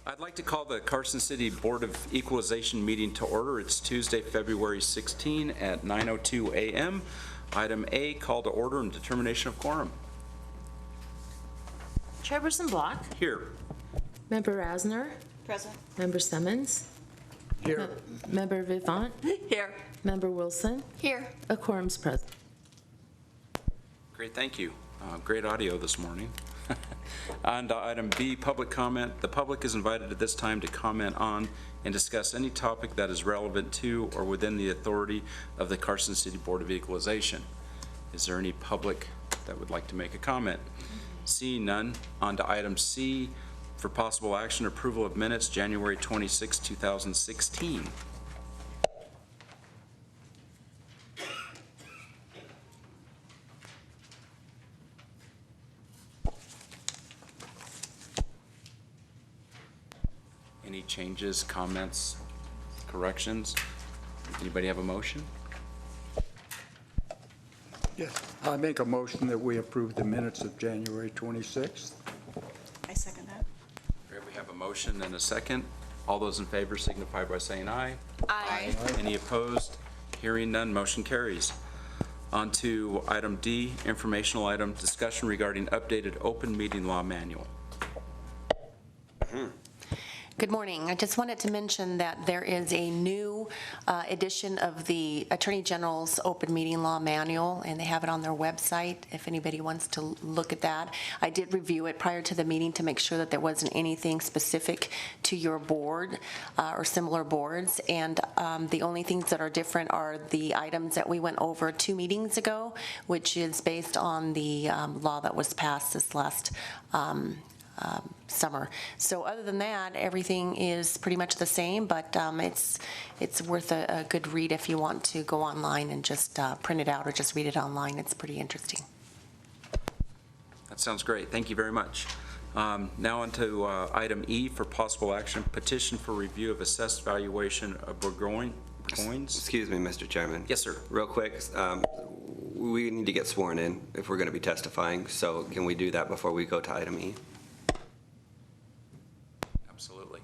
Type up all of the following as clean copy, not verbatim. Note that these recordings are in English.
I'd like to call the Carson City Board of Equalization meeting to order. It's Tuesday, February 16 at 9:02 a.m. Item A, call to order and determination of quorum. Chairperson Block. Here. Member Rasner. Present. Member Simmons. Here. Member Vivant. Here. Member Wilson. Here. A quorum's present. Great, thank you. Great audio this morning. On to item B, public comment. The public is invited at this time to comment on and discuss any topic that is relevant to or within the authority of the Carson City Board of Equalization. Is there any public that would like to make a comment? Seeing none, on to item C for possible action, approval of minutes, January 26, 2016. Any changes, comments, corrections? Anybody have a motion? Yes, I make a motion that we approve the minutes of January 26th. I second that. Great, we have a motion and a second. All those in favor signify by saying aye. Aye. Any opposed? Hearing none, motion carries. On to item D, informational item, discussion regarding updated open meeting law manual. Good morning. I just wanted to mention that there is a new edition of the Attorney General's Open Meeting Law Manual, and they have it on their website if anybody wants to look at that. I did review it prior to the meeting to make sure that there wasn't anything specific to your board or similar boards, and the only things that are different are the items that we went over 2 meetings ago, which is based on the law that was passed this last summer. So other than that, everything is pretty much the same, but it's worth a good read if you want to go online and just print it out or just read it online. It's pretty interesting. That sounds great. Thank you very much. Now on to item E for possible action, petition for review of assessed valuation of Burgoynes. Excuse me, Mr. Chairman. Yes, sir. Real quick, we need to get sworn in if we're going to be testifying, so can we do that before we go to item E? Absolutely.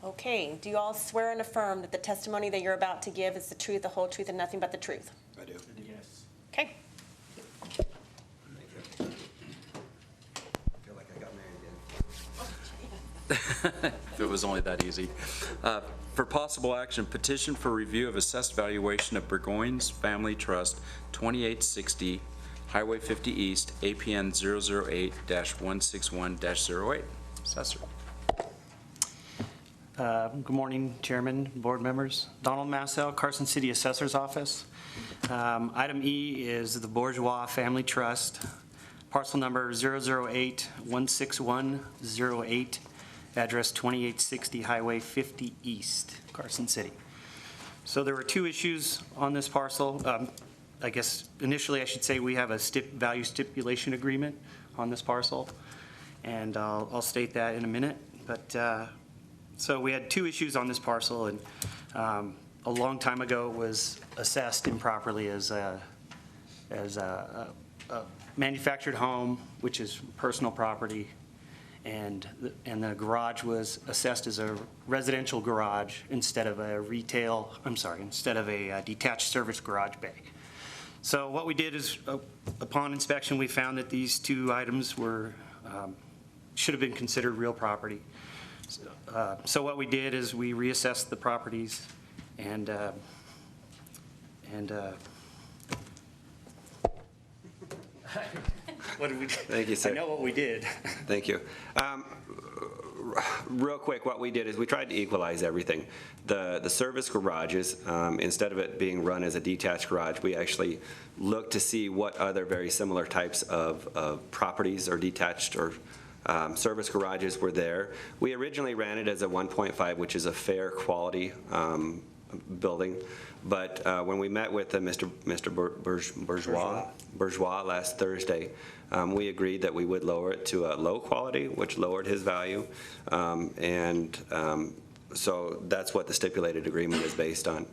Okay, do you all swear and affirm that the testimony that you're about to give is the truth, the whole truth, and nothing but the truth? I do. Yes. Okay. Thank you. I feel like I got married again. If it was only that easy. For possible action, petition for review of assessed valuation of Burgoynes Family Trust, 2860 Highway 50 East, APN 008-161-08. Assessor. Good morning, Chairman, board members. Donald Massell, Carson City Assessor's Office. Item E is the Bourgeois Family Trust, parcel number 008-161-08, address 2860 Highway 50 East, Carson City. So there were 2 issues on this parcel. I guess initially I should say we have a value stipulation agreement on this parcel, and I'll state that in a minute. But so we had 2 issues on this parcel, and a long time ago it was assessed improperly as a manufactured home, which is personal property, and the garage was assessed as a residential garage instead of a instead of a detached service garage bay. So what we did is, upon inspection, we found that these 2 items were should have been considered real property. So what we did is we reassessed the properties, and what did we do? Thank you, sir. I know what we did. Thank you. Real quick, what we did is we tried to equalize everything. The service garages, instead of it being run as a detached garage, we actually looked to see what other very similar types of properties or detached or service garages were there. We originally ran it as a 1.5, which is a fair quality building, but when we met with Mr. Bourgeois last Thursday, we agreed that we would lower it to a low quality, which lowered his value, and So that's what the stipulated agreement is based on.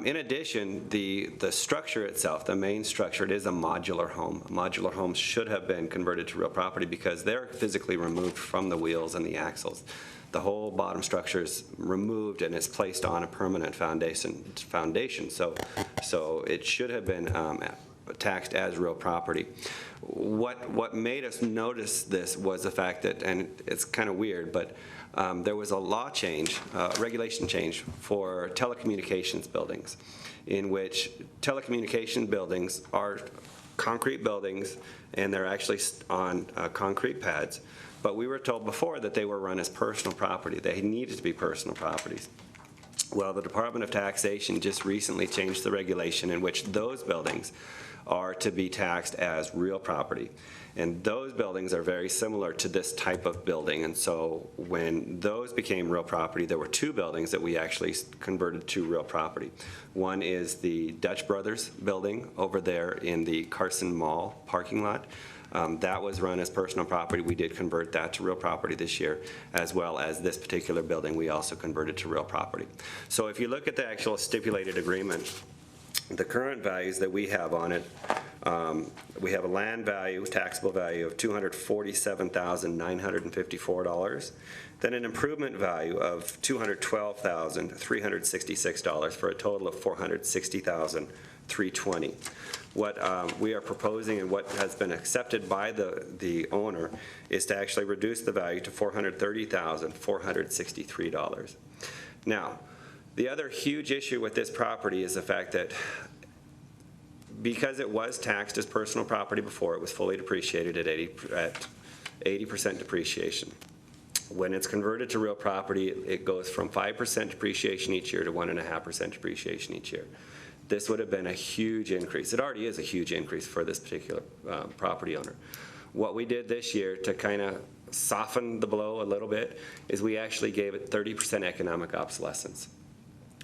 In addition, the structure itself, the main structure, it is a modular home. Modular homes should have been converted to real property because they're physically removed from the wheels and the axles. The whole bottom structure is removed and it's placed on a permanent foundation. So it should have been taxed as real property. What made us notice this was the fact that, and it's kind of weird, but there was a law change, regulation change for telecommunications buildings, in which telecommunication buildings are concrete buildings and they're actually on concrete pads. But we were told before that they were run as personal property. They needed to be personal properties. Well, the Department of Taxation just recently changed the regulation in which those buildings are to be taxed as real property. And those buildings are very similar to this type of building. And so when those became real property, there were two buildings that we actually converted to real property. One is the Dutch Brothers building over there in the Carson Mall parking lot. That was run as personal property. We did convert that to real property this year, as well as this particular building we also converted to real property. So if you look at the actual stipulated agreement, the current values that we have on it, we have a land value, taxable value of $247,954, then an improvement value of $212,366 for a total of $460,320. What we are proposing and what has been accepted by the owner is to actually reduce the value to $430,463. Now, the other huge issue with this property is the fact that because it was taxed as personal property before, it was fully depreciated at 80% depreciation. When it's converted to real property, it goes from 5% depreciation each year to 1.5% depreciation each year. This would have been a huge increase. It already is a huge increase for this particular property owner. What we did this year to kind of soften the blow a little bit is we actually gave it 30% economic obsolescence.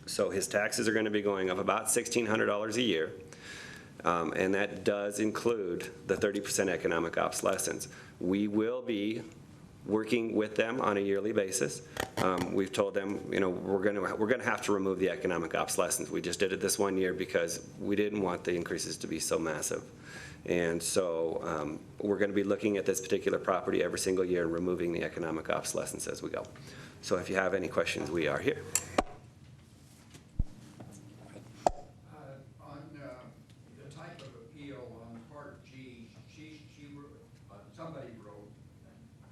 So his taxes are going to be going up about $1,600 a year, and that does include the 30% economic obsolescence. We will be working with them on a yearly basis. We've told them, you know, we're going to have to remove the economic obsolescence. We just did it this one year because we didn't want the increases to be so massive. And so we're going to be looking at this particular property every single year and removing the economic obsolescence as we go. So if you have any questions, we are here. On the type of appeal on Part G, somebody wrote,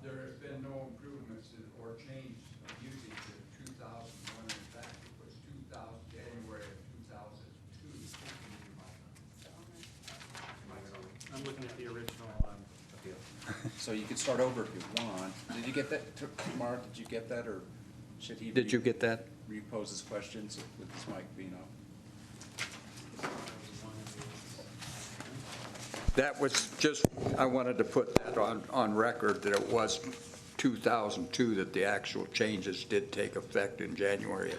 there has been no improvements or change of usage in 2001. In fact, it was January of 2002. I'm looking at the original appeal. So you can start over if you want. Did you get that, Mark? Did you get that, or should he? Did you get that? Repose his questions with his mic being off? That was just, I wanted to put that on record that it was 2002 that the actual changes did take effect in January.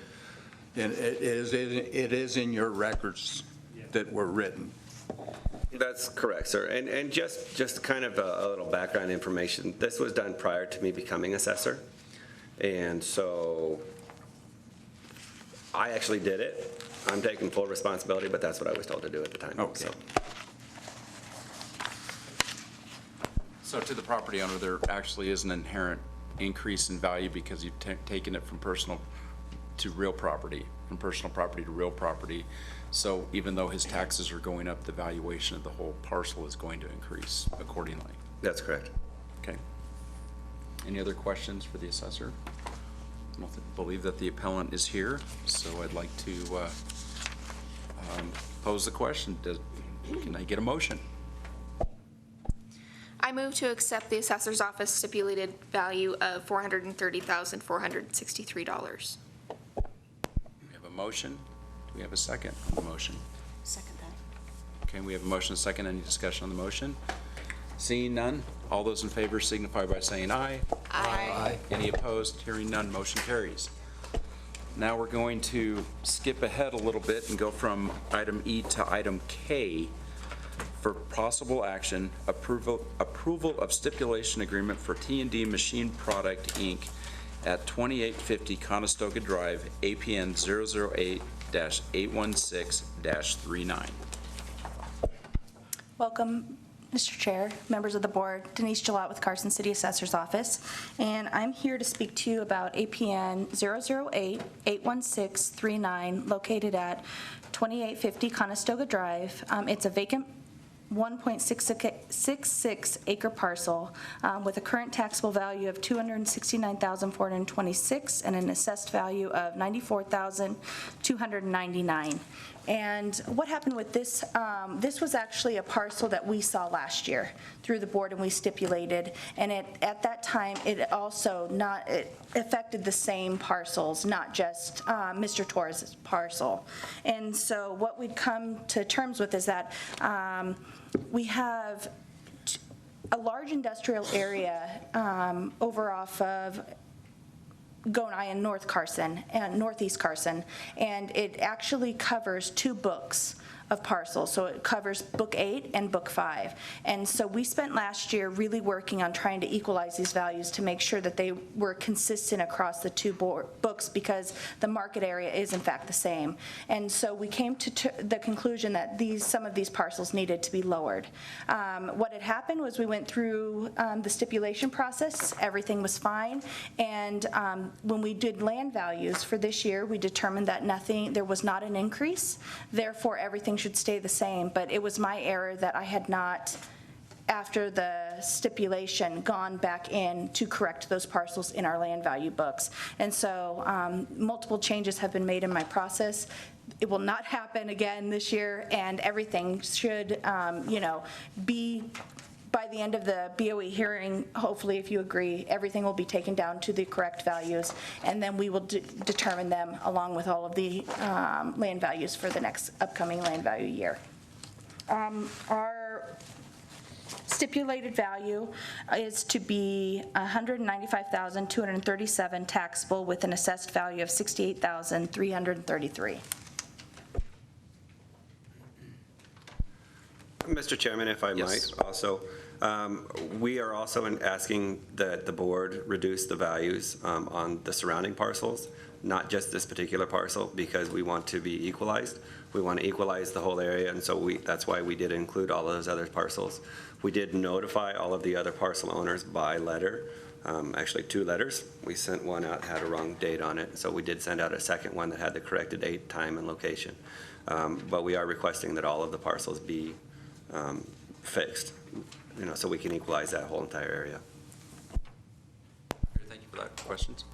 And it is in your records that were written. That's correct, sir. And just kind of a little background information. This was done prior to me becoming assessor. And so I actually did it. I'm taking full responsibility, but that's what I was told to do at the time. Okay. So to the property owner, there actually is an inherent increase in value because you've taken it from personal to real property, from personal property to real property. So even though his taxes are going up, the valuation of the whole parcel is going to increase accordingly. That's correct. Okay. Any other questions for the assessor? I don't believe that the appellant is here, so I'd like to pose the question. Can I get a motion? I move to accept the assessor's office stipulated value of $430,463. We have a motion. Do we have a second on the motion? Second that. Okay, we have a motion and a second. Any discussion on the motion? Seeing none, all those in favor signify by saying aye. Aye. Any opposed? Hearing none, motion carries. Now we're going to skip ahead a little bit and go from item E to item K for possible action, approval of stipulation agreement for T&D Machine Product, Inc., at 2850 Conestoga Drive, APN 008-816-39. Welcome, Mr. Chair, members of the board. Denise Gillette with Carson City Assessor's Office, and I'm here to speak to you about APN 008-816-39, located at 2850 Conestoga Drive. It's a vacant 1.66 acre parcel with a current taxable value of $269,426 and an assessed value of $94,299. And what happened with this, this was actually a parcel that we saw last year through the board and we stipulated, and at that time, it also it affected the same parcels, not just Mr. Torres' parcel. And so what we'd come to terms with is that we have a large industrial area over off of Gonai and North Carson and Northeast Carson, and it actually covers 2 books of parcels. So it covers Book 8 and Book 5. And so we spent last year really working on trying to equalize these values to make sure that they were consistent across the 2 books, because the market area is in fact the same. And so we came to the conclusion that some of these parcels needed to be lowered. What had happened was we went through the stipulation process, everything was fine, and when we did land values for this year, we determined that there was not an increase, therefore everything should stay the same. But it was my error that I had not, after the stipulation, gone back in to correct those parcels in our land value books. And so multiple changes have been made in my process. It will not happen again this year, and everything should, be by the end of the BOE hearing. Hopefully, if you agree, everything will be taken down to the correct values, and then we will determine them along with all of the land values for the next upcoming land value year. Our stipulated value is to be $195,237 taxable with an assessed value of $68,333. Mr. Chairman, if I Yes. might also, we are also asking that the board reduce the values on the surrounding parcels, not just this particular parcel, because we want to be equalized. We want to equalize the whole area, and so that's why we did include all of those other parcels. We did notify all of the other parcel owners by letter, actually 2 letters. We sent one out that had a wrong date on it, so we did send out a second one that had the corrected date, time, and location. But we are requesting that all of the parcels be fixed, so we can equalize that whole entire area. Thank you for that. Questions?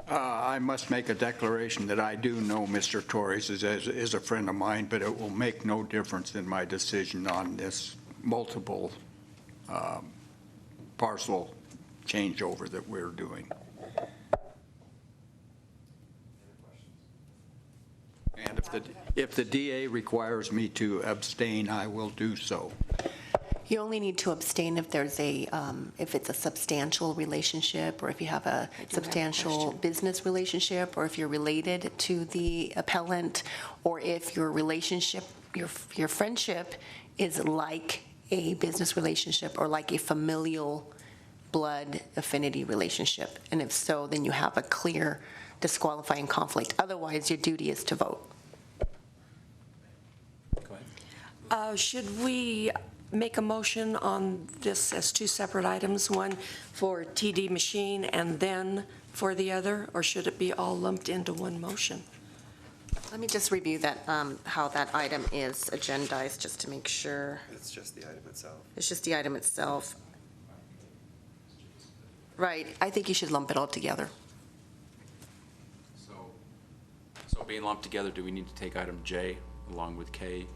I must make a declaration that I do know Mr. Torres is a friend of mine, but it will make no difference in my decision on this multiple parcel changeover that we're doing. And if the DA requires me to abstain, I will do so. You only need to abstain if there's if it's a substantial relationship, or if you have a substantial business relationship, or if you're related to the appellant, or if your relationship, your friendship is like a business relationship or like a familial blood affinity relationship. And if so, then you have a clear disqualifying conflict. Otherwise, your duty is to vote. Go ahead. Should we make a motion on this as 2 separate items, one for TD machine and then for the other, or should it be all lumped into one motion? Let me just review that, how that item is agendized, just to make sure. It's just the item itself. It's just the item itself. Right, I think you should lump it all together. So being lumped together, do we need to take item J along with K?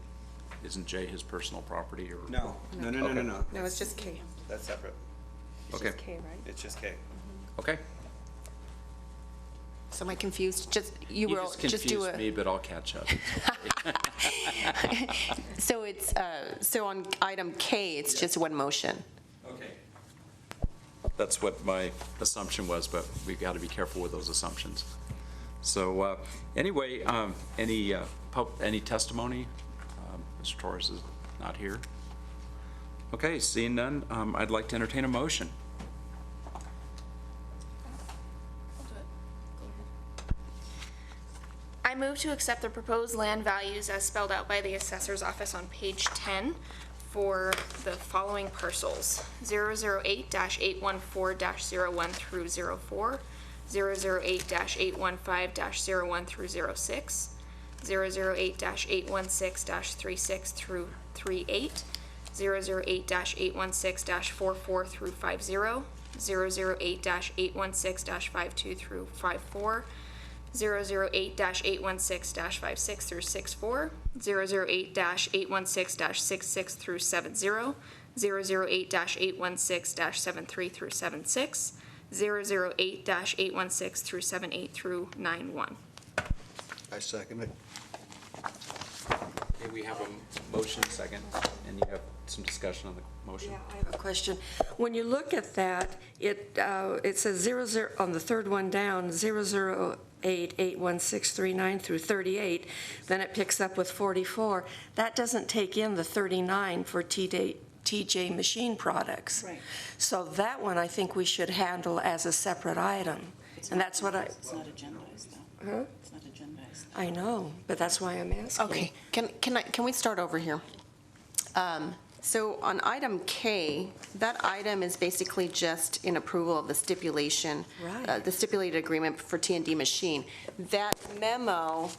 Isn't J his personal property, or? No. No, it's just K. That's separate. Okay. It's just K, right? It's just K. Okay. So am I confused? You You will just just do confused me, but I'll catch up. So it's, so on item K, it's just one motion. Okay. That's what my assumption was, but we've got to be careful with those assumptions. So anyway, any testimony? Mr. Torres is not here. Okay, seeing none, I'd like to entertain a motion. move to accept the proposed land values as spelled out by the assessor's office on page 10 for the following parcels: 008-814-01 through 04, 008-815-01 through 06, 008-816-36 through 38, 008-816-44 through 50, 008-816-52 through 54, 008-816-56 through 64, 008-816-66 through 70, 008-816-73 through 76, 008-816 through 78 through 91. I second it. Okay, we have a motion second, and you have some discussion on the motion. Yeah, I have a question. When you look at that, it says 00, on the third one down, 008-81639 through 38, then it picks up with 44. That doesn't take in the 39 for TJ Machine Products. Right. So that one, I think we should handle as a separate item. And that's what It's not agendized, though. Huh? It's not agendized. I know, but that's why I'm asking. Okay, can we start over here? So on item K, that item is basically just in approval of the stipulation, Right. the stipulated agreement for T&D Machine. That memo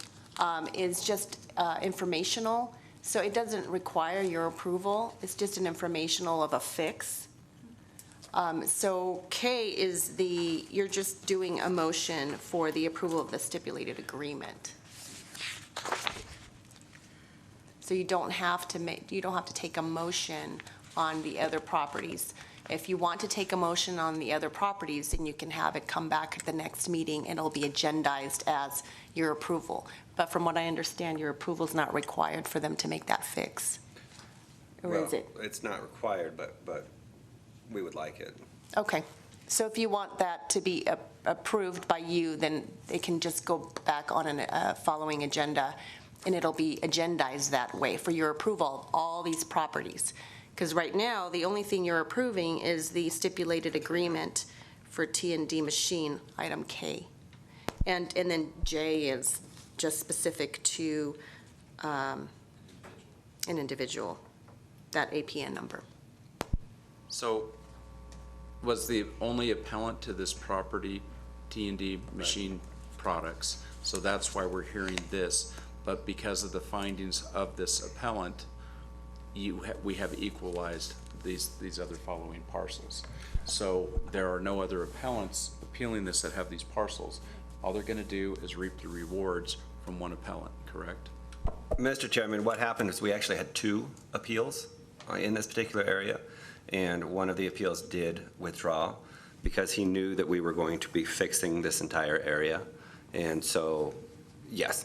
is just informational, so it doesn't require your approval. It's just an informational of a fix. So K is you're just doing a motion for the approval of the stipulated agreement. So you don't have to take a motion on the other properties. If you want to take a motion on the other properties, then you can have it come back at the next meeting and it'll be agendized as your approval. But from what I understand, your approval is not required for them to make that fix. Or is it? Well, it's not required, but we would like it. Okay. So if you want that to be approved by you, then it can just go back on a following agenda, and it'll be agendized that way for your approval of all these properties. Because right now, the only thing you're approving is the stipulated agreement for T&D Machine, item K. And then J is just specific to an individual, that APN number. So was the only appellant to this property T&D Machine Products? So that's why we're hearing this. But because of the findings of this appellant, we have equalized these other following parcels. So there are no other appellants appealing this that have these parcels. All they're gonna do is reap the rewards from one appellant, correct? Mr. Chairman, what happened is we actually had 2 appeals in this particular area, and one of the appeals did withdraw because he knew that we were going to be fixing this entire area. And so, yes.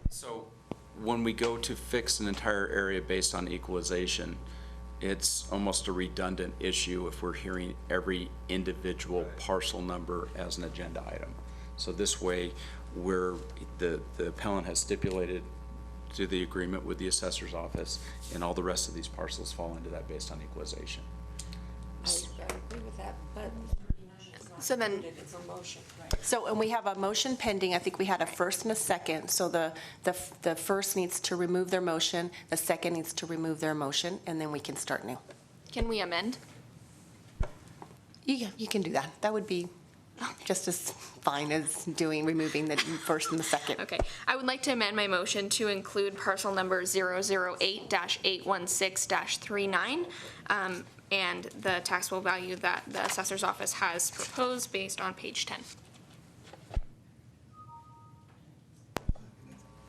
So when we go to fix an entire area based on equalization, it's almost a redundant issue if we're hearing every individual parcel number as an agenda item. So this way, the appellant has stipulated to the agreement with the assessor's office, and all the rest of these parcels fall into that based on equalization. I agree with that, but So then, it's a motion. So, and we have a motion pending. I think we had a first and a second. So the first needs to remove their motion, the second needs to remove their motion, and then we can start new. can we amend? You can do that. That would be just as fine as removing the first and the second. Okay, I would like to amend my motion to include parcel number 008-816-39, and the taxable value that the assessor's office has proposed based on page 10.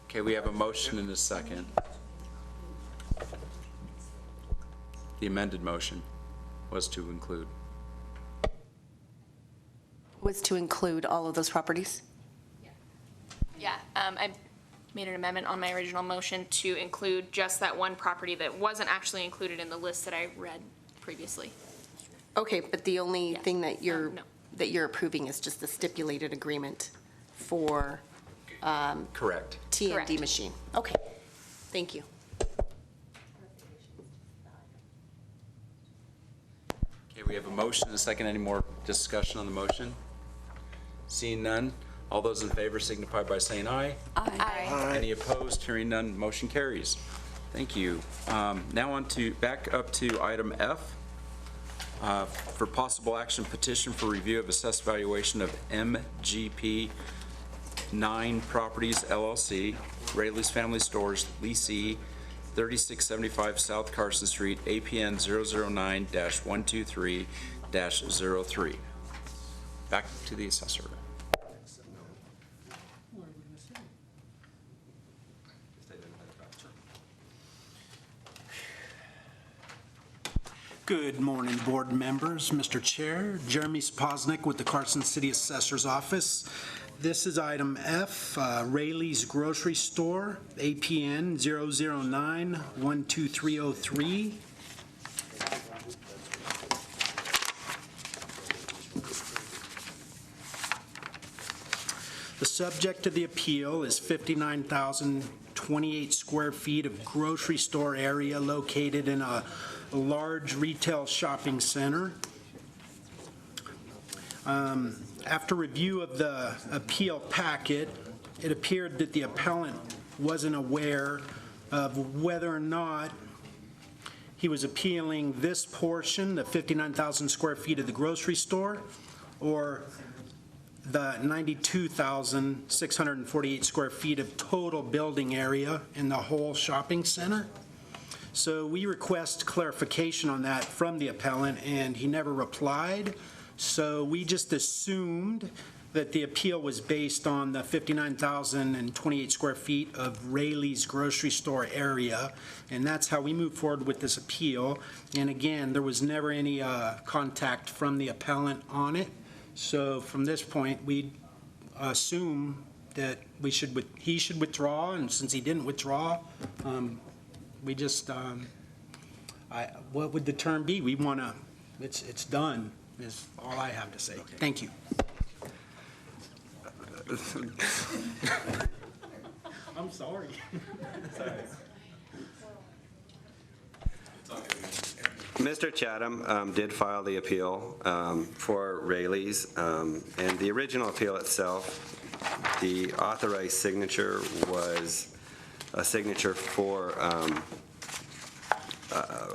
Okay, we have a motion and a second. The amended motion was to include. Was to include all of those properties? Yeah, I made an amendment on my original motion to include just that one property that wasn't actually included in the list that I read previously. Okay, but the only Yes. thing that No. you're approving is just the stipulated agreement for Correct. T&D Correct. Machine. Okay, thank you. Okay, we have a motion and a second. Any more discussion on the motion? Seeing none, All those in favor signify by saying aye. Aye. Any opposed? Hearing none, motion carries. Thank you. Now on to, back up to item F, for possible action petition for review of assessed valuation of MGP 9 Properties LLC, Rayleigh's Family Stores, leasee, 3675 South Carson Street, APN 009-123-03. Back to the assessor. Good morning, board members, Mr. Chair. Jeremy Spoznick with the Carson City Assessor's Office. This is item F, Rayleigh's Grocery Store, APN 009-12303. The subject of the appeal is 59,028 square feet of grocery store area located in a large retail shopping center. After review of the appeal packet, it appeared that the appellant wasn't aware of whether or not he was appealing this portion, the 59,000 square feet of the grocery store, or the 92,648 square feet of total building area in the whole shopping center. So we request clarification on that from the appellant, and he never replied. So we just assumed that the appeal was based on the 59,028 square feet of Rayleigh's grocery store area, and that's how we moved forward with this appeal. And again, there was never any contact from the appellant on it. So from this point, we assume that he should withdraw, and since he didn't withdraw, we just, what would the term be? We want to, it's done, is all I have to say. Thank you. I'm sorry. Mr. Chatham did file the appeal for Rayleigh's, and the original appeal itself, the authorized signature was a signature for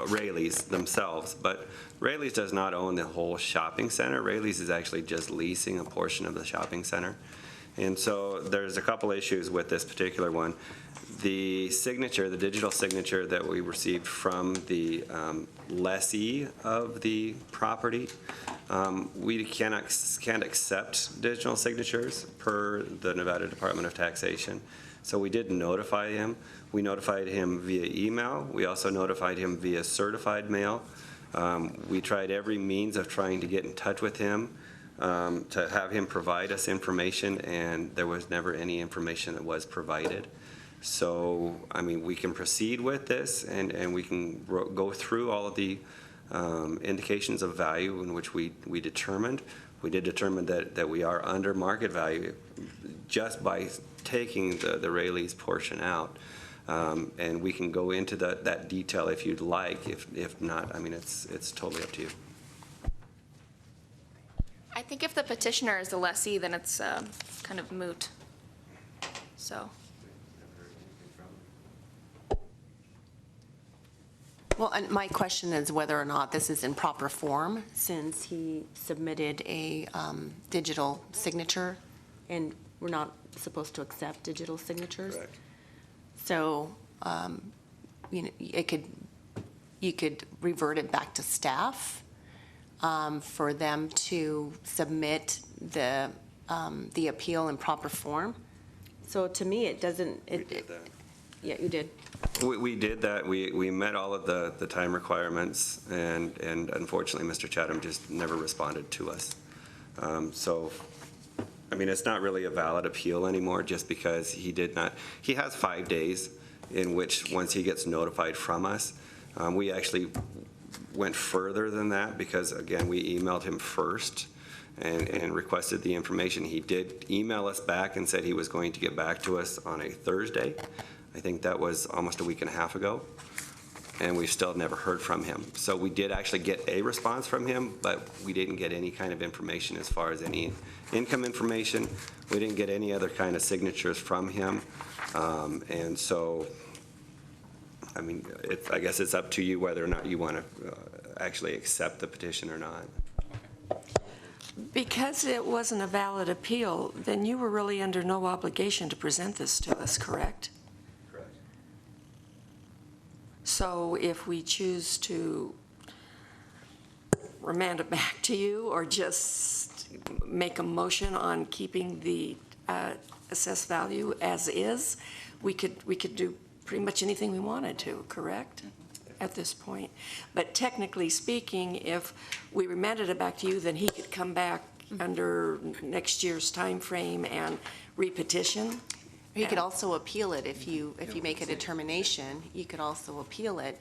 Rayleigh's themselves, but Rayleigh's does not own the whole shopping center. Rayleigh's is actually just leasing a portion of the shopping center. And so there's a couple issues with this particular one. The signature, the digital signature that we received from the lessee of the property, we can't accept digital signatures per the Nevada Department of Taxation. So we did notify him. We notified him via email. We also notified him via certified mail. We tried every means of trying to get in touch with him to have him provide us information, and there was never any information that was provided. So, I mean, we can proceed with this, and we can go through all of the indications of value in which we determined. We did determine that we are under market value just by taking the Rayleigh's portion out. And we can go into that detail if you'd like. If not, I mean, it's totally up to you. I think if the petitioner is the lessee, then it's kind of moot. So. Well, and my question is whether or not this is in proper form, since he submitted a digital signature, and we're not supposed to accept digital signatures. Correct. So, you know, you could revert it back to staff for them to submit the appeal in proper form. So to me, it doesn't. We did that. Yeah, you did. We did that. We met all of the time requirements, and unfortunately, Mr. Chatham just never responded to us. So, I mean, it's not really a valid appeal anymore, just because he has 5 days in which, once he gets notified from us, we actually went further than that, because again, we emailed him first and requested the information. He did email us back and said he was going to get back to us on a Thursday. I think that was almost a week and a half ago. and we've still never heard from him. So we did actually get a response from him, but we didn't get any kind of information as far as any income information. We didn't get any other kind of signatures from him. And so, I mean, I guess it's up to you whether or not you want to actually accept the petition or not. Because it wasn't a valid appeal, then you were really under no obligation to present this to us, correct? Correct. So if we choose to remand it back to you or just make a motion on keeping the assessed value as is, we could do pretty much anything we wanted to, correct? At this point. But technically speaking, if we remanded it back to you, then he could come back under next year's time frame and repetition. You could also appeal it if you make a determination. You could also appeal it.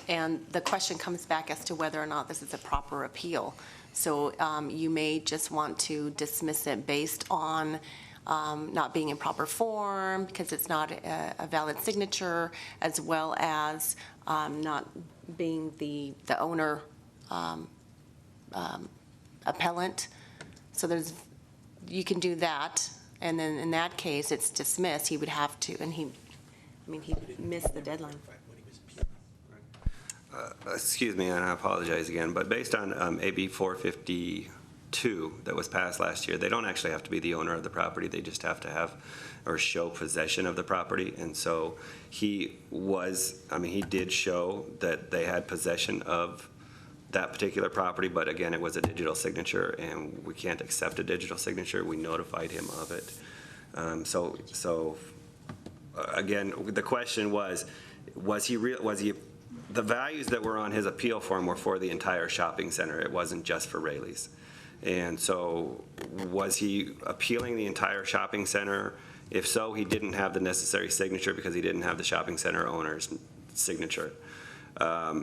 And the question comes back as to whether or not this is a proper appeal. So you may just want to dismiss it based on not being in proper form because it's not a valid signature, as well as not being the owner appellant. So you can do that, and then in that case, it's dismissed. He would have to, and he missed the deadline. Excuse me, and I apologize again, but based on AB 452 that was passed last year, they don't actually have to be the owner of the property. They just have to have or show possession of the property. And so he did show that they had possession of that particular property, but again, it was a digital signature, and we can't accept a digital signature. We notified him of it. Again, the question was the values that were on his appeal form were for the entire shopping center. It wasn't just for Rayleigh's. And so was he appealing the entire shopping center? If so, he didn't have the necessary signature because he didn't have the shopping center owner's signature.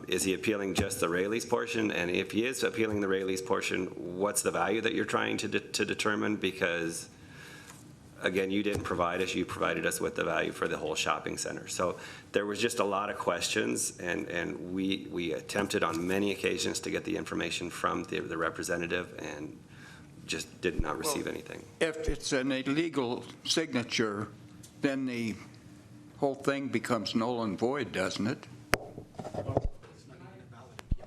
Is he appealing just the Rayleigh's portion? And if he is appealing the Rayleigh's portion, what's the value that you're trying to determine? Because again, you didn't provide us, you provided us with the value for the whole shopping center. So there was just a lot of questions, and we attempted on many occasions to get the information from the representative and just did not receive anything. If it's an illegal signature, then the whole thing becomes null and void, doesn't it?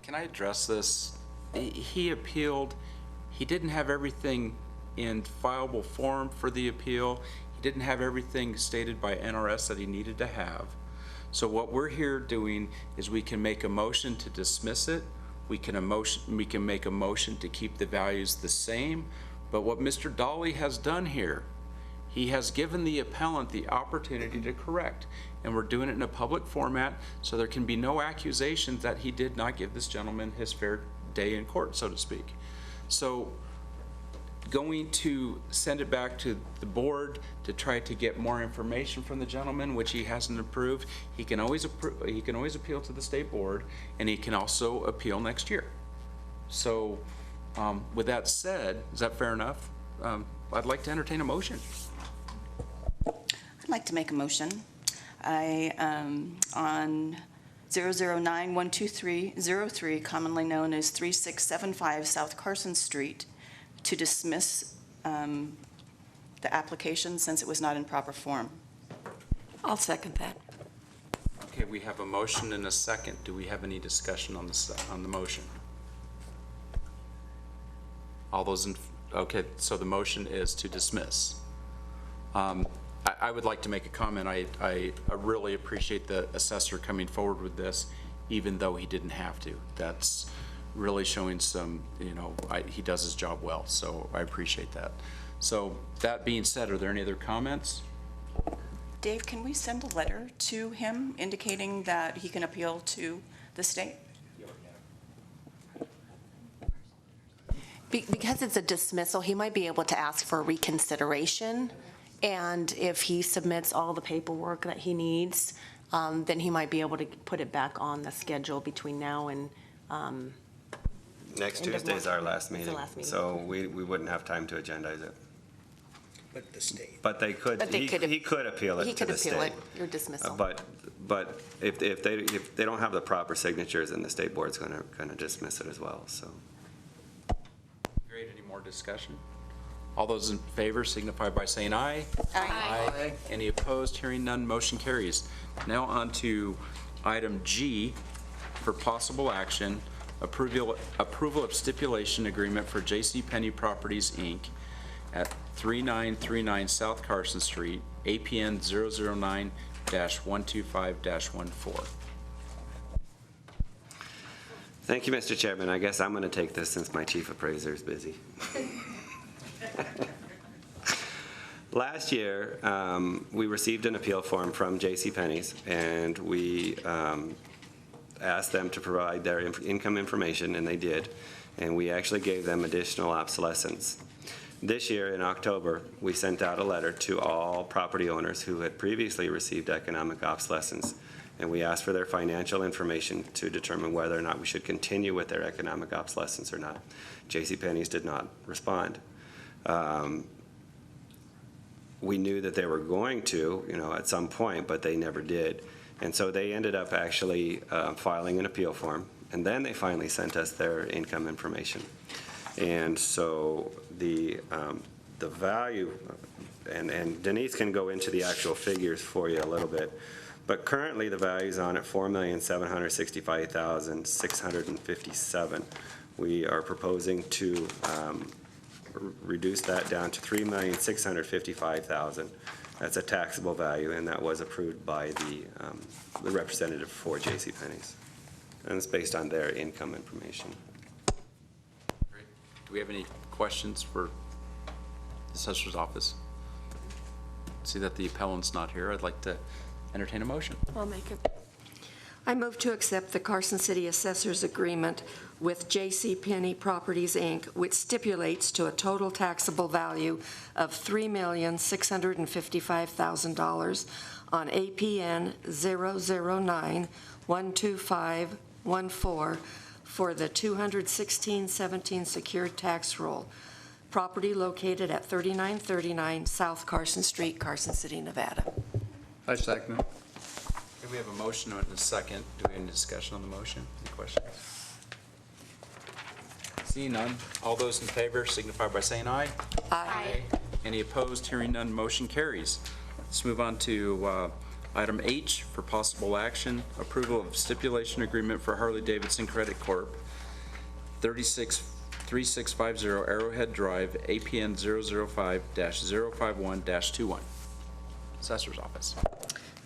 Can I address this? He appealed, he didn't have everything in fileable form for the appeal. He didn't have everything stated by NRS that he needed to have. So what we're here doing is we can make a motion to dismiss it. We can make a motion to keep the values the same. But what Mr. Dolly has done here, he has given the appellant the opportunity to correct. And we're doing it in a public format, so there can be no accusations that he did not give this gentleman his fair day in court, so to speak. So going to send it back to the board to try to get more information from the gentleman, which he hasn't approved, he can always appeal to the state board, and he can also appeal next year. So with that said, is that fair enough? I'd like to entertain a motion. I'd like to make a motion. On 009-12303, commonly known as 3675 South Carson Street, to dismiss the application since it was not in proper form. I'll second that. Okay, we have a motion and a second. Do we have any discussion on the motion? All those okay, so the motion is to dismiss. I would like to make a comment. I really appreciate the assessor coming forward with this, even though he didn't have to. That's really showing some, he does his job well, so I appreciate that. So that being said, are there any other comments? Dave, can we send a letter to him indicating that he can appeal to the state? Because it's a dismissal, he might be able to ask for reconsideration, and if he submits all the paperwork that he needs, then he might be able to put it back on the schedule between now and Next Tuesday is our last meeting, so we wouldn't have time to agendize it. But the state. But they could, But they he could- he could appeal it He to could the appeal it, state. your dismissal. But if they don't have the proper signatures, then the state board's gonna dismiss it as well, so. Great, any more discussion? All those in favor signify by saying aye. Aye. Any opposed? Hearing none, motion carries. Now on to item G for possible action, approval of stipulation agreement for J.C. Penney Properties, Inc. at 3939 South Carson Street, APN 009-125-14. Thank you, Mr. Chairman. I guess I'm gonna take this since my chief appraiser is busy. Last year, we received an appeal form from J.C. Penney's, and we asked them to provide their income information, and they did. And we actually gave them additional obsolescence. This year, in October, we sent out a letter to all property owners who had previously received economic obsolescence, and we asked for their financial information to determine whether or not we should continue with their economic obsolescence or not. J.C. Penney's did not respond. We knew that they were going to, at some point, but they never did. And so they ended up actually filing an appeal form, and then they finally sent us their income information. And so the value, and Denise can go into the actual figures for you a little bit, but currently the value's on at $4,765,657. We are proposing to reduce that down to $3,655,000. That's a taxable value, and that was approved by the representative for J.C. Penney's. And it's based on their income information. Great. Do we have any questions for the assessor's office? See that the appellant's not here. I'd like to entertain a motion. I'll make it. I move to accept the Carson City Assessor's Agreement with J.C. Penney Properties, Inc., which stipulates to a total taxable value of $3,655,000 on APN 009-12514 for the 216-17 secured tax roll. Property located at 3939 South Carson Street, Carson City, Nevada. I second it. Okay, we have a motion and a second. Do we have any discussion on the motion? Any questions? Seeing none, all those in favor signify by saying aye. Aye. Any opposed? Hearing none, motion carries. Let's move on to item H for possible action, approval of stipulation agreement for Harley-Davidson Credit Corp., 3650 Arrowhead Drive, APN 005-051-21. Assessor's Office.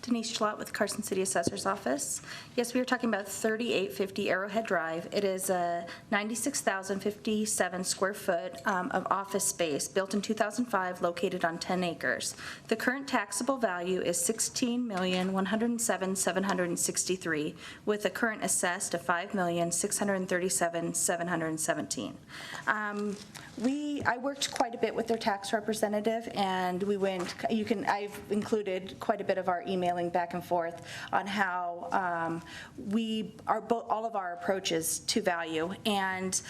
Denise Schlott with Carson City Assessor's Office. Yes, we were talking about 3850 Arrowhead Drive. It is a 96,057 square foot of office space built in 2005, located on 10 acres. The current taxable value is $16,107,763, with a current assessed of $5,637,717. I worked quite a bit with their tax representative, and we went. I've included quite a bit of our emailing back and forth on how all of our approaches to value. And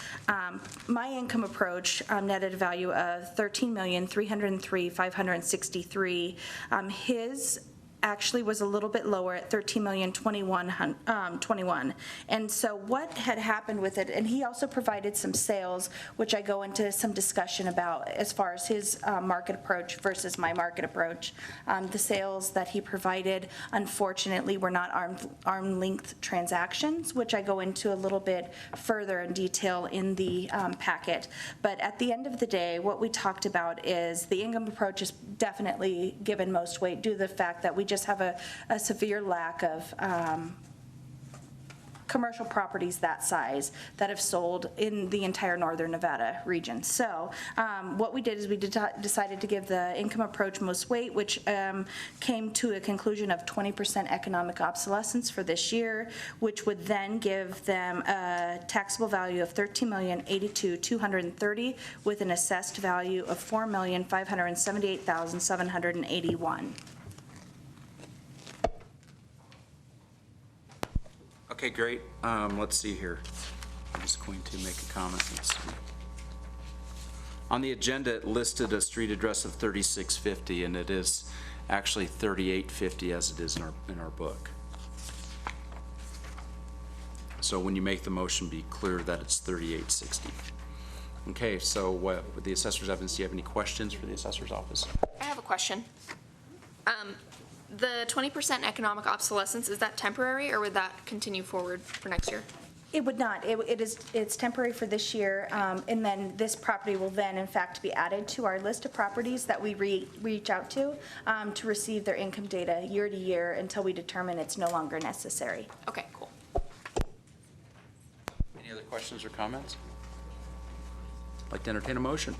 my income approach netted a value of $13,303,563. His actually was a little bit lower at $13,021,021. And so what had happened with it, and he also provided some sales, which I go into some discussion about as far as his market approach versus my market approach. The sales that he provided, unfortunately, were not arm length transactions, which I go into a little bit further in detail in the packet. But at the end of the day, what we talked about is the income approach is definitely given most weight due to the fact that we just have a severe lack of commercial properties that size that have sold in the entire northern Nevada region. So what we did is we decided to give the income approach most weight, which came to a conclusion of 20% economic obsolescence for this year, which would then give them a taxable value of $13,082,230 with an assessed value of $4,578,781. Okay, great. Let's see here. I'm just going to make a comment. Let's see. On the agenda, it listed a street address of 3650, and it is actually 3850 as it is in our book. So when you make the motion, be clear that it's 3860. Okay, so what, with the assessor's office, do you have any questions for the assessor's office? I have a question. The 20% economic obsolescence, is that temporary, or would that continue forward for next year? It would not. It's temporary for this year, and then this property will then, in fact, be added to our list of properties that we reach out to receive their income data year to year until we determine it's no longer necessary. Okay, cool. Any other questions or comments? I'd like to entertain a motion.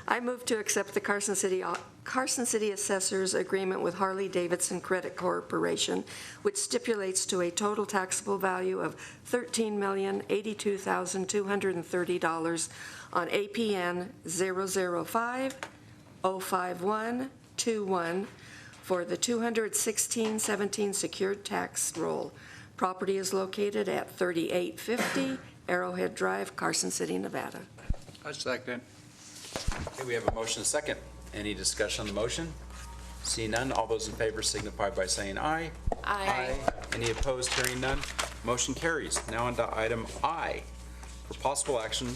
I move to accept the Carson City Assessor's agreement with Harley-Davidson Credit Corporation, which stipulates to a total taxable value of $13,082,230 on APN 005-05121 for the 216-17 secured tax roll. Property is located at 3850 Arrowhead Drive, Carson City, Nevada. I second. Okay, we have a motion and a second. Any discussion on the motion? Seeing none, all those in favor signify by saying aye. Aye. Any opposed? Hearing none, motion carries. Now on to item I. For possible action,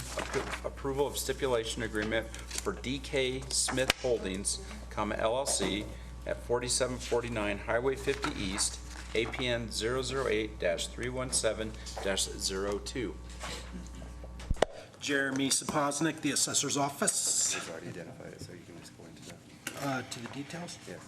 approval of stipulation agreement for DK Smith Holdings, LLC at 4749 Highway 50 East, APN 008-317-02. Jeremy Sapoznik, the assessor's office. He's already identified it, so you can just go into that. To the details? Yes.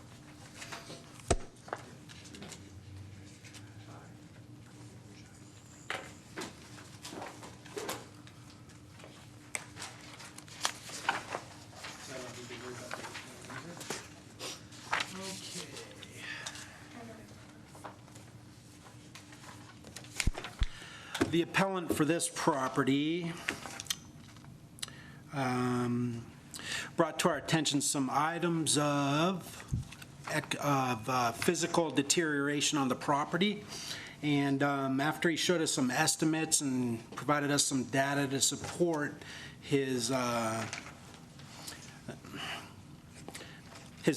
The appellant for this property brought to our attention some items of physical deterioration on the property. And after he showed us some estimates and provided us some data to support his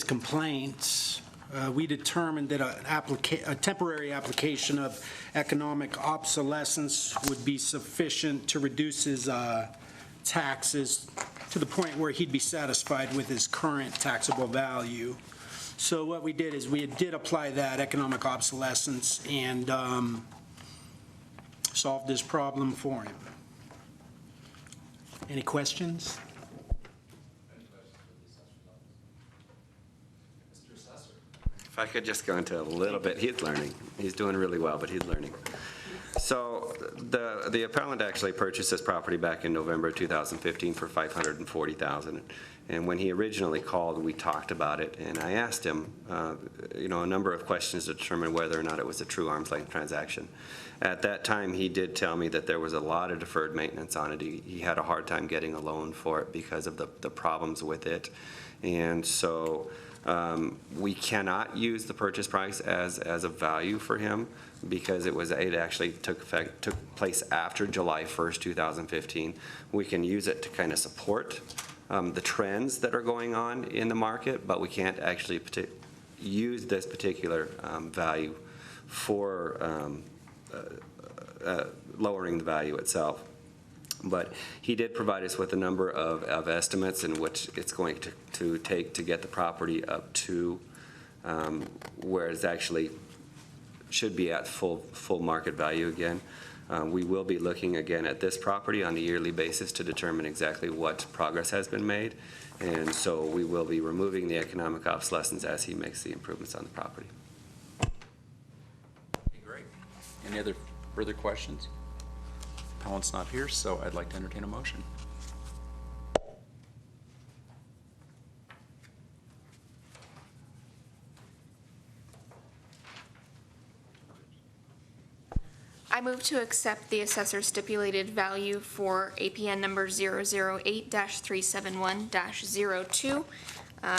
complaints, we determined that a temporary application of economic obsolescence would be sufficient to reduce his taxes to the point where he'd be satisfied with his current taxable value. So what we did is we did apply that economic obsolescence and solved this problem for him. Any questions? If I could just go into a little bit, he's learning. He's doing really well, but he's learning. So the appellant actually purchased this property back in November 2015 for $540,000. And when he originally called, we talked about it, and I asked him, a number of questions to determine whether or not it was a true arm's length transaction. At that time, he did tell me that there was a lot of deferred maintenance on it. He had a hard time getting a loan for it because of the problems with it. And so we cannot use the purchase price as a value for him because it actually took place after July 1st, 2015. We can use it to kind of support the trends that are going on in the market, but we can't actually use this particular value for lowering the value itself. But he did provide us with a number of estimates in which it's going to take to get the property up to where it's actually should be at full market value again. We will be looking again at this property on a yearly basis to determine exactly what progress has been made. And so we will be removing the economic obsolescence as he makes the improvements on the property. Okay, great. Any other further questions? Appellant's not here, so I'd like to entertain a motion. I move to accept the assessor's stipulated value for APN number 008-371-02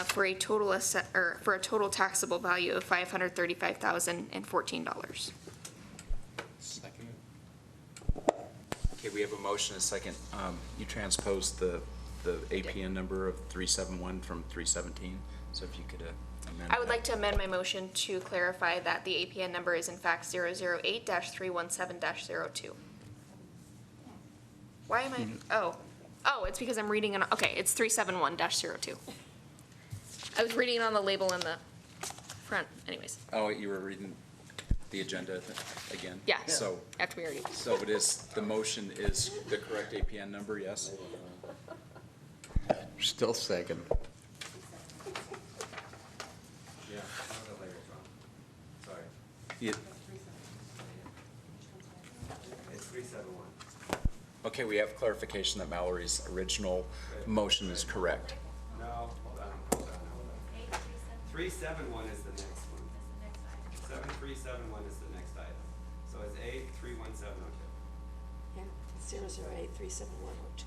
for a total taxable value of $535,014. Okay, we have a motion and a second. You transposed the APN number of 371 from 317, so if you could amend I would that. like to amend my motion to clarify that the APN number is in fact 008-317-02. Why am I, oh, it's because I'm reading, okay, it's 371-02. I was reading it on the label in the front, anyways. Oh, you were reading the agenda again? Yeah, So, after we already. so it is, the motion is the correct APN number, yes? Still second. Yeah, sorry. Yeah. It's 371. Okay, we have clarification that Mallory's original motion is correct. No, hold on. 371 is the next one. 7371 is the next item. So it's 831702. Yeah, 008-37102.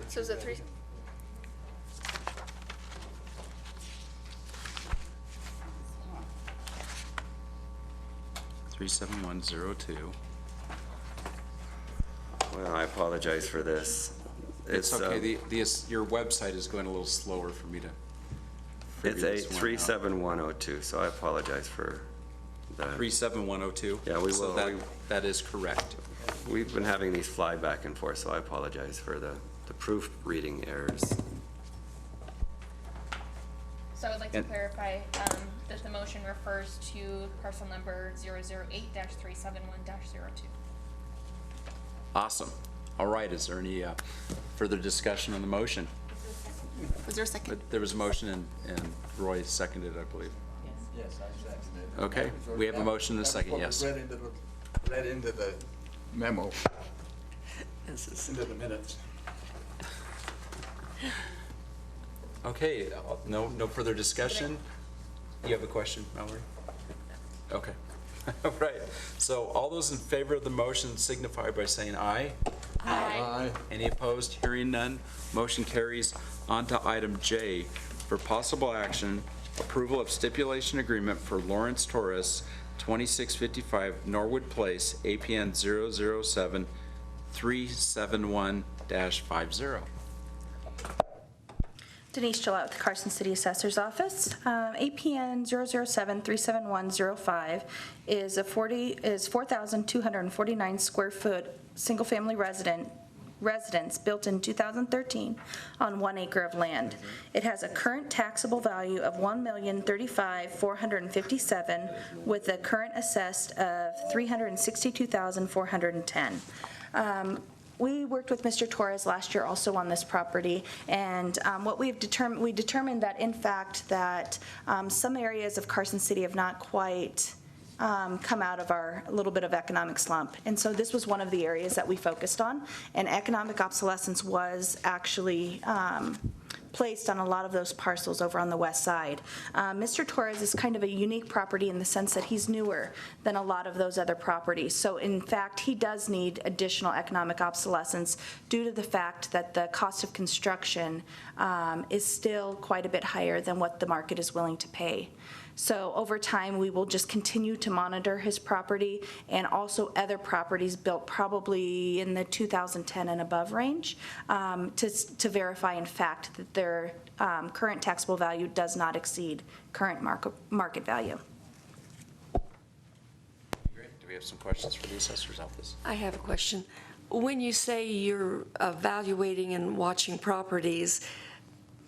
So is it three? 37102. Well, I apologize for this. It's okay, your website is going a little slower for me to It's figure this one out. 837102, so I apologize for the, 37102? Yeah, we So will- that is correct. we've been having these fly back and forth, so I apologize for the proofreading errors. So I would like to And- clarify that the motion refers to parcel number 008-371-02. Awesome. All right, is there any further discussion on the motion? Was there a second? There was a motion and Roy seconded, I believe. Yes, I seconded it. Okay, we have a motion and a second, yes. Read into the memo, This is- into the minutes. Okay, no further discussion? You have a question, Mallory? Okay. All right, so all those in favor of the motion signify by saying aye. Aye. Any opposed? Hearing none, motion carries. On to item J for possible action, approval of stipulation agreement for Lawrence Torres, 2655 Norwood Place, APN 007-371-50. Denise Gillette with the Carson City Assessor's Office. APN 007-37105 is 4,249 square foot, single-family residence built in 2013 on 1 acre of land. It has a current taxable value of $1,035,457 with a current assessed of $362,410. We worked with Mr. Torres last year also on this property, and what we determined that in fact that some areas of Carson City have not quite come out of our little bit of economic slump. And so this was one of the areas that we focused on, and economic obsolescence was actually placed on a lot of those parcels over on the west side. Mr. Torres is kind of a unique property in the sense that he's newer than a lot of those other properties. So in fact, he does need additional economic obsolescence due to the fact that the cost of construction is still quite a bit higher than what the market is willing to pay. So over time, we will just continue to monitor his property and also other properties built probably in the 2010 and above range to verify in fact that their current taxable value does not exceed current market value. Great, do we have some questions for the assessor's office? I have a question. When you say you're evaluating and watching properties,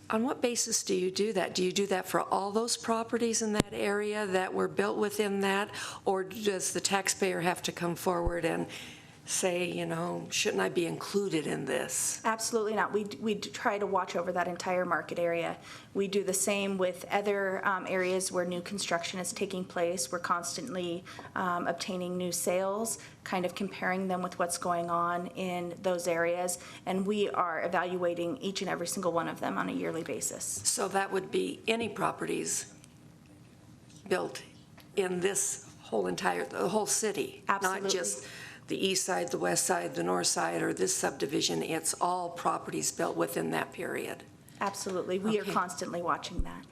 on what basis do you do that? Do you do that for all those properties in that area that were built within that? Or does the taxpayer have to come forward and say, you know, shouldn't I be included in this? Absolutely not. We try to watch over that entire market area. We do the same with other areas where new construction is taking place. We're constantly obtaining new sales, kind of comparing them with what's going on in those areas, and we are evaluating each and every single one of them on a yearly basis. So that would be any properties built in this the whole city? Absolutely. Not just the east side, the west side, the north side, or this subdivision, it's all properties built within that period? Absolutely. We are Okay. constantly watching that.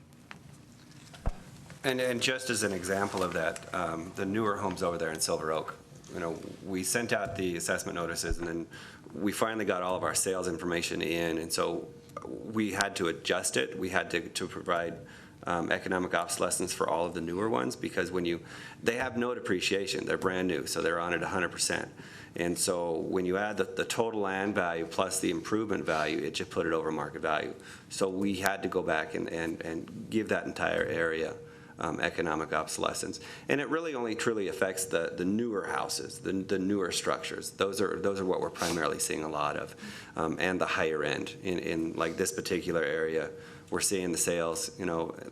And just as an example of that, the newer homes over there in Silver Oak, we sent out the assessment notices, and then we finally got all of our sales information in, and so we had to adjust it. We had to provide economic obsolescence for all of the newer ones, because they have no depreciation, they're brand new, so they're on at 100%. And so when you add the total land value plus the improvement value, it just put it over market value. So we had to go back and give that entire area economic obsolescence. And it really only truly affects the newer houses, the newer structures. Those are what we're primarily seeing a lot of, and the higher end. In like this particular area, we're seeing the sales,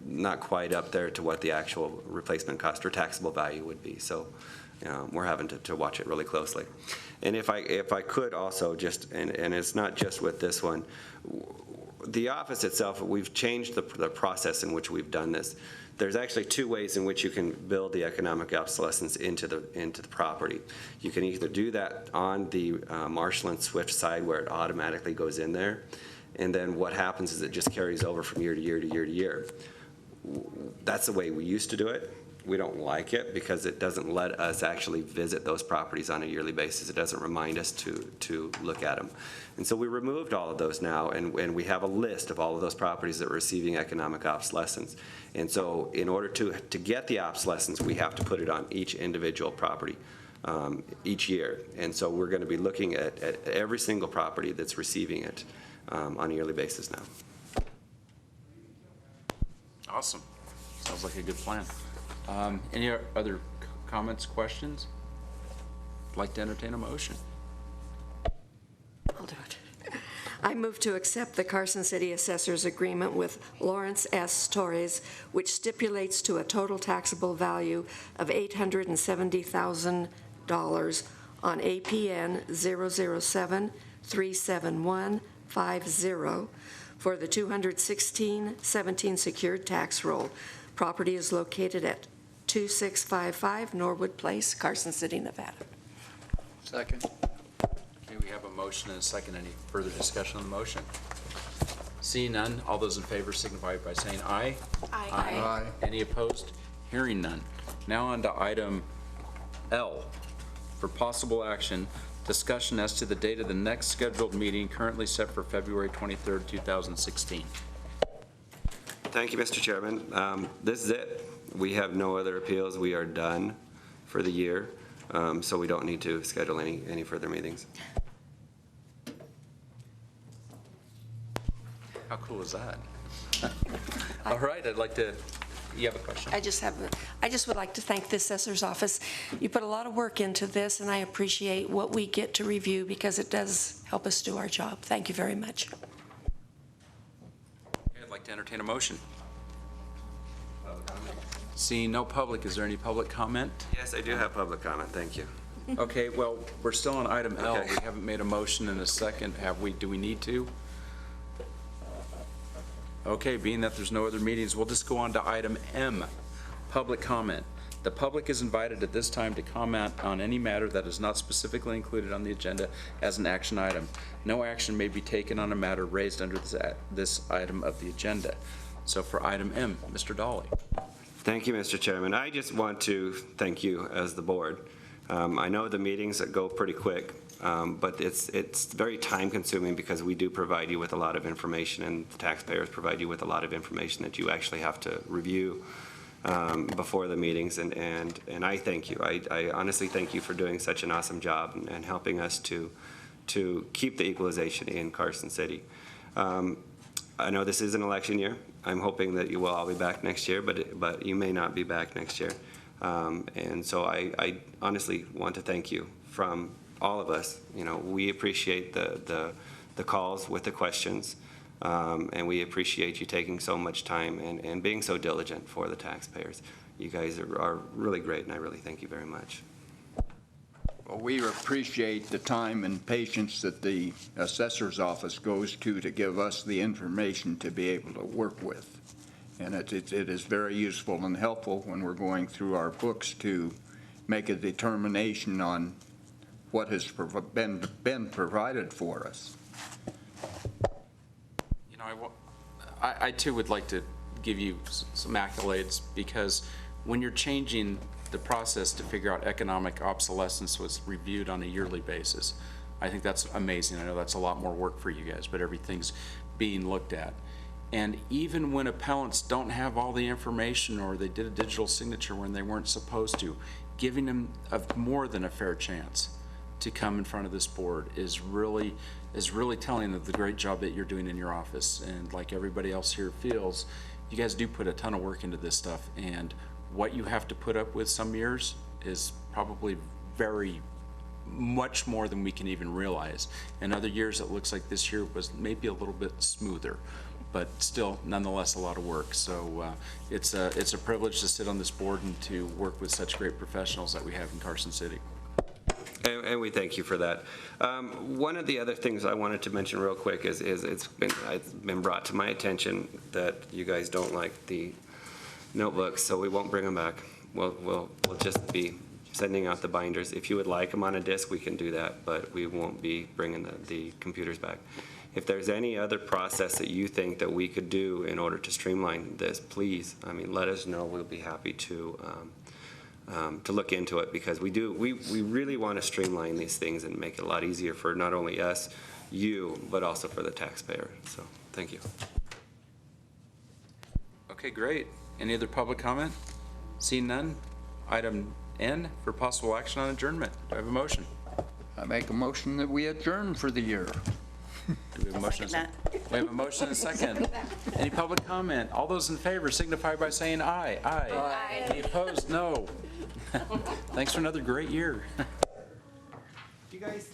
not quite up there to what the actual replacement cost or taxable value would be. So we're having to watch it really closely. And if I could also just, and it's not just with this one, the office itself, we've changed the process in which we've done this. There's actually two ways in which you can build the economic obsolescence into the property. You can either do that on the Marshall and Swift side, where it automatically goes in there, and then what happens is it just carries over from year to year to year to year. That's the way we used to do it. We don't like it because it doesn't let us actually visit those properties on a yearly basis. It doesn't remind us to look at them. And so we removed all of those now, and we have a list of all of those properties that are receiving economic obsolescence. And so in order to get the obsolescence, we have to put it on each individual property each year. And so we're going to be looking at every single property that's receiving it on a yearly basis now. Awesome. Sounds like a good plan. Any other comments, questions? I'd like to entertain a motion. I'll do it. I move to accept the Carson City Assessor's Agreement with Lawrence S. Torres, which stipulates to a total taxable value of $870,000 on APN 007-37150 for the 216-17 secured tax roll. Property is located at 2655 Norwood Place, Carson City, Nevada. Second. Okay, we have a motion and a second. Any further discussion on the motion? Seeing none, all those in favor signify by saying aye. Aye. Aye. Any opposed? Hearing none. Now on to item L, for possible action, discussion as to the date of the next scheduled meeting currently set for February 23rd, 2016. Thank you, Mr. Chairman. This is it. We have no other appeals. We are done for the year, so we don't need to schedule any further meetings. How cool is that? All right, I'd like to, you have a question? I just would like to thank the Assessor's Office. You put a lot of work into this, and I appreciate what we get to review because it does help us do our job. Thank you very much. Okay, I'd like to entertain a motion. Seeing no public, is there any public comment? Yes, I do have public comment. Thank you. Okay, well, we're still on item L. Okay. We haven't made a motion in a second. Have we? Do we need to? Okay, being that there's no other meetings, we'll just go on to item M, public comment. The public is invited at this time to comment on any matter that is not specifically included on the agenda as an action item. No action may be taken on a matter raised under this item of the agenda. So for item M, Mr. Dolly. Thank you, Mr. Chairman. I just want to thank you as the board. I know the meetings that go pretty quick, but it's very time consuming because we do provide you with a lot of information, and the taxpayers provide you with a lot of information that you actually have to review before the meetings, and I thank you. I honestly thank you for doing such an awesome job and helping us to keep the equalization in Carson City. I know this is an election year. I'm hoping that you will all be back next year, but you may not be back next year. And so I honestly want to thank you from all of us. We appreciate the calls with the questions, and we appreciate you taking so much time and being so diligent for the taxpayers. You guys are really great, and I really thank you very much. Well, we appreciate the time and patience that the assessor's office goes to give us the information to be able to work with. And it is very useful and helpful when we're going through our books to make a determination on what has been provided for us. I too would like to give you some accolades, because when you're changing the process to figure out economic obsolescence was reviewed on a yearly basis. I think that's amazing. I know that's a lot more work for you guys, but everything's being looked at. And even when appellants don't have all the information or they did a digital signature when they weren't supposed to, giving them more than a fair chance to come in front of this board is really telling of the great job that you're doing in your office. And like everybody else here feels, you guys do put a ton of work into this stuff, and what you have to put up with some years is probably very much more than we can even realize. In other years, it looks like this year was maybe a little bit smoother, but still, nonetheless, a lot of work. So it's a privilege to sit on this board and to work with such great professionals that we have in Carson City. And we thank you for that. One of the other things I wanted to mention real quick is it's been brought to my attention that you guys don't like the notebooks, so we won't bring them back. We'll just be sending out the binders. If you would like them on a disc, we can do that, but we won't be bringing the computers back. If there's any other process that you think that we could do in order to streamline this, please, let us know. We'll be happy to look into it, because we really want to streamline these things and make it a lot easier for not only us, you, but also for the taxpayer. So, thank you. Okay, great. Any other public comment? Seeing none? Item N for possible action on adjournment. Do I have a motion? I make a motion that we adjourn for the year. Do we have a motion? We have a motion and a second. Any public comment? All those in favor signify by saying aye. Aye. Any opposed? No. Thanks for another great year. You guys